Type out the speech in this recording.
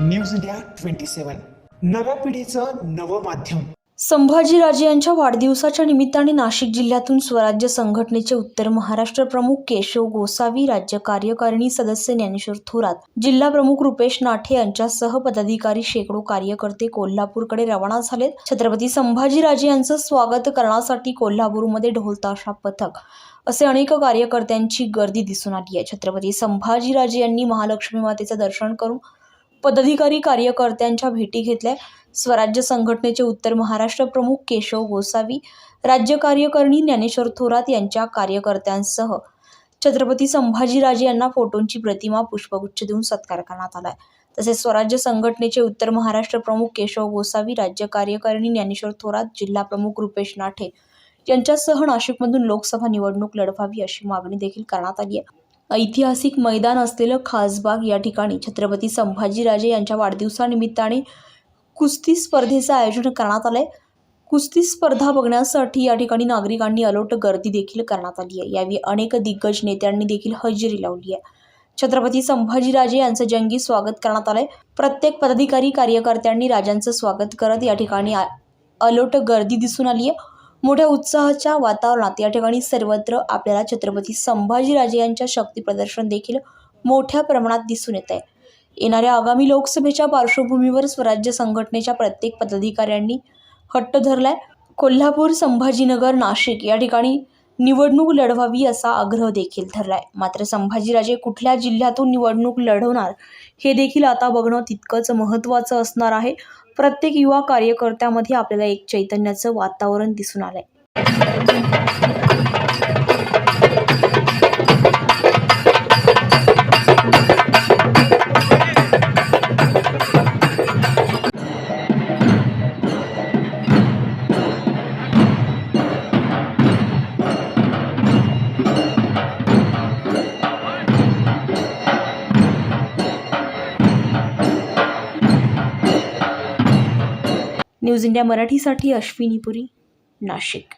News India 27 नव्या पिढीचं नवं माध्यम। संभाजीराजे यांच्या वाढदिवसाच्या निमित्ताने नाशिक जिल्ह्यातून स्वराज्य संघटनेचे उत्तर महाराष्ट्र प्रमुख केशव गोसावी, राज्य कार्यकारिणी सदस्य ज्ञानेश्वर थोरात, जिल्हा प्रमुख रुपेश नाठे यांच्यासह पदाधिकारी शेकडो कार्यकर्ते कोल्हापूरकडे रवाना झालेत। छत्रपती संभाजीराजे यांचं स्वागत करण्यासाठी कोल्हापूरमध्ये ढोल ताशा पथक असे अनेक कार्यकर्त्यांची गर्दी दिसून आली आहे। छत्रपती संभाजीराजे यांनी महालक्ष्मी मातेचं दर्शन करून पदाधिकारी कार्यकर्त्यांच्या भेटी घेतल्या। स्वराज्य संघटनेचे उत्तर महाराष्ट्र प्रमुख केशव गोसावी, राज्य कार्यकारिणी ज्ञानेश्वर थोरात यांच्या कार्यकर्त्यांसह छत्रपती संभाजीराजे यांना फोटोंची प्रतिमा पुष्पगुच्छ देऊन सत्कार करण्यात आला। तसेच स्वराज्य संघटनेचे उत्तर महाराष्ट्र प्रमुख केशव गोसावी, राज्य कार्यकारिणी ज्ञानेश्वर थोरात, जिल्हा प्रमुख रुपेश नाठे यांच्यासह नाशिकमधून लोकसभा निवडणूक लढवावी अशी मागणी देखील करण्यात आली आहे। ऐतिहासिक मैदान असलेलं खासबाग या ठिकाणी छत्रपती संभाजीराजे यांच्या वाढदिवसानिमित्ताने कुस्ती स्पर्धेचं आयोजन करण्यात आलंय। कुस्ती स्पर्धा बघण्यासाठी या ठिकाणी नागरिकांनी अलोट गर्दी देखील करण्यात आली आहे। यावेळी अनेक दिग्गज नेत्यांनी देखील हजेरी लावली आहे। छत्रपती संभाजीराजे यांचं जंगी स्वागत करण्यात आलंय। प्रत्येक पदाधिकारी कार्यकर्त्यांनी राजांचं स्वागत करत या ठिकाणी अलोट गर्दी दिसून आली आहे। मोठ्या उत्साहाच्या वातावरणात या ठिकाणी सर्वत्र आपल्याला छत्रपती संभाजीराजे यांच्या शक्ती प्रदर्शन देखील मोठ्या प्रमाणात दिसून येत आहे। येणाऱ्या आगामी लोकसभेच्या पार्श्वभूमीवर स्वराज्य संघटनेच्या प्रत्येक पदाधिकाऱ्यांनी हट्ट धरलाय। कोल्हापूर, संभाजीनगर, नाशिक या ठिकाणी निवडणूक लढवावी असा आग्रह देखील धरलाय। मात्र संभाजीराजे कुठल्या जिल्ह्यातून निवडणूक लढवणार हे देखील आता बघणं तितकंच महत्त्वाचं असणार आहे। प्रत्येक युवा कार्यकर्त्यामध्ये आपल्याला एक चैतन्याचं वातावरण दिसून आलंय। न्यूज इंडिया मराठीसाठी अश्विनी पुरी, नाशिक।